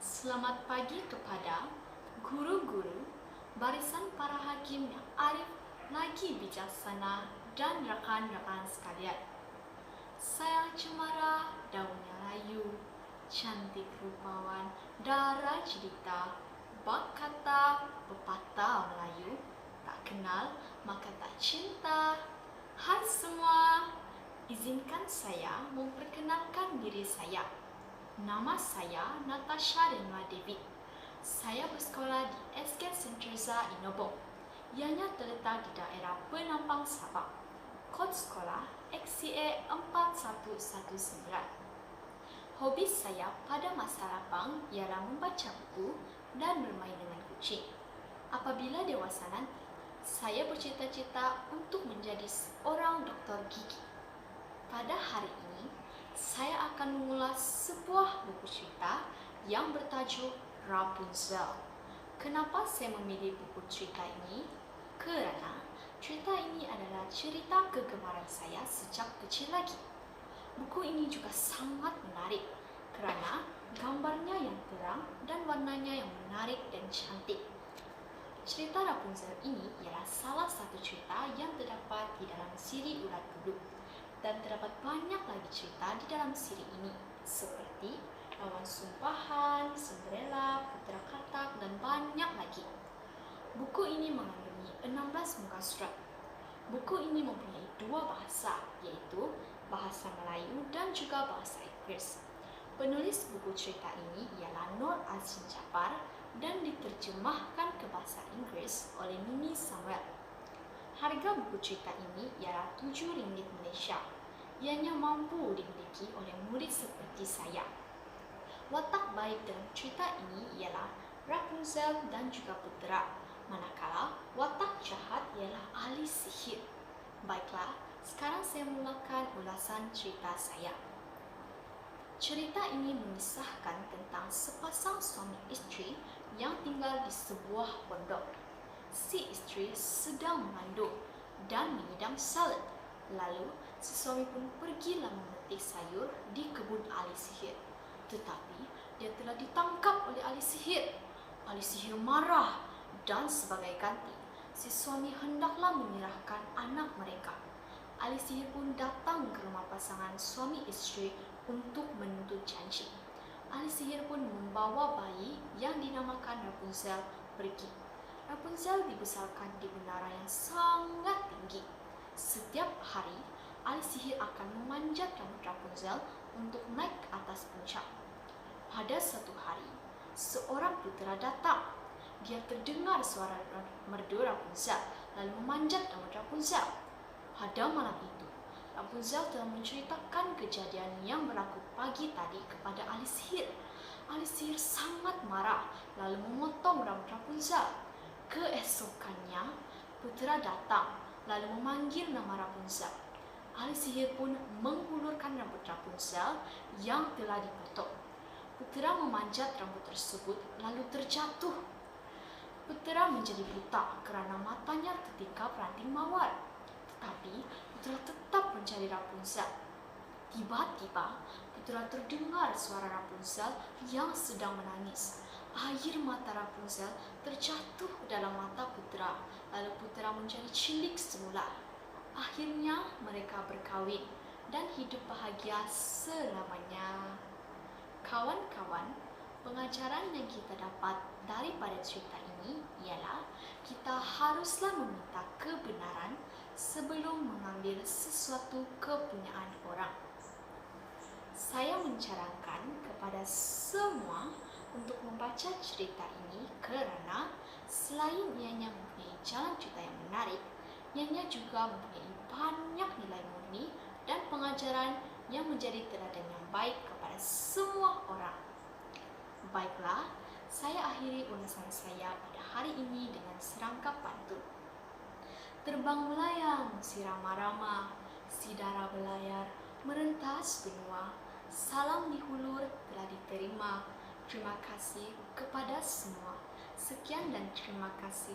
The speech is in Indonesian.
Selamat pagi kepada guru-guru, barisan para hakim yang arif lagi bijaksana dan rekan-rekan sekalian. Sayang cemara, daunnya layu, cantik rupawan, darah cerita, bak kata, pepatah Melayu, tak kenal maka tak cinta. Hai semua, izinkan saya memperkenalkan diri saya. Nama saya Natasha Renwa Devi. Saya bersekolah di SK Sentosa Inobong. Ianya terletak di daerah Penampang Sabah. Kod sekolah XCA 4119. Hobi saya pada masa lapang ialah membaca buku dan bermain dengan kucing. Apabila dewasa nanti, saya bercita-cita untuk menjadi seorang doktor gigi. Pada hari ini, saya akan mengulas sebuah buku cerita yang bertajuk Rapunzel. Kenapa saya memilih buku cerita ini? Kerana cerita ini adalah cerita kegemaran saya sejak kecil lagi. Buku ini juga sangat menarik kerana gambarnya yang terang dan warnanya yang menarik dan cantik. Cerita Rapunzel ini ialah salah satu cerita yang terdapat di dalam siri Ulat Bulu. Dan terdapat banyak lagi cerita di dalam siri ini, seperti Awan Sumpahan, Cinderella, Putera Katak, dan banyak lagi. Buku ini mengandungi 16 muka surat. Buku ini mempunyai dua bahasa, yaitu bahasa Melayu dan juga bahasa Inggeris. Penulis buku cerita ini ialah Nur Azrin Jafar dan diterjemahkan ke bahasa Inggeris oleh Mimi Samuel. Harga buku cerita ini ialah RM7 Malaysia. Ianya mampu dimiliki oleh murid seperti saya. Watak baik dalam cerita ini ialah Rapunzel dan juga Putera, manakala watak jahat ialah ahli sihir. Baiklah, sekarang saya mulakan ulasan cerita saya. Cerita ini mengisahkan tentang sepasang suami isteri yang tinggal di sebuah pondok. Si isteri sedang mengandung dan mengidam salad. Lalu, si suami pun pergilah memetik sayur di kebun ahli sihir. Tetapi, dia telah ditangkap oleh ahli sihir. Ahli sihir marah dan sebagai ganti, si suami hendaklah menyerahkan anak mereka. Ahli sihir pun datang ke rumah pasangan suami isteri untuk menuntut janji. Ahli sihir pun membawa bayi yang dinamakan Rapunzel pergi. Rapunzel dibesarkan di menara yang sangat tinggi. Setiap hari, ahli sihir akan memanjat rambut Rapunzel untuk naik ke atas puncak. Pada satu hari, seorang putera datang. Dia terdengar suara merdu Rapunzel lalu memanjat rambut Rapunzel. Pada malam itu, Rapunzel telah menceritakan kejadian yang berlaku pagi tadi kepada ahli sihir. Ahli sihir sangat marah lalu memotong rambut Rapunzel. Keesokannya, putera datang lalu memanggil nama Rapunzel. Ahli sihir pun menghulurkan rambut Rapunzel yang telah dipotong. Putera memanjat rambut tersebut lalu terjatuh. Putera menjadi buta kerana matanya tertingkap ranting mawar. Tetapi putera tetap mencari Rapunzel. Tiba-tiba, putera terdengar suara Rapunzel yang sedang menangis. Air mata Rapunzel terjatuh dalam mata putera, lalu putera menjadi cilik semula. Akhirnya mereka berkahwin dan hidup bahagia selamanya. Kawan-kawan, pengajaran yang kita dapat daripada cerita ini ialah kita haruslah meminta kebenaran sebelum mengambil sesuatu kepunyaan orang. Saya mencarankan kepada semua untuk membaca cerita ini kerana selain ianya mempunyai jalan cerita yang menarik, ianya juga mempunyai banyak nilai murni dan pengajaran yang menjadi teladan yang baik kepada semua orang. Baiklah, saya akhiri ulasan saya pada hari ini dengan serangkap pantun. Terbang melayang si rama-rama, si dara belayar merentas benua. Salam dihulur telah diterima. Terima kasih kepada semua. Sekian dan terima kasih.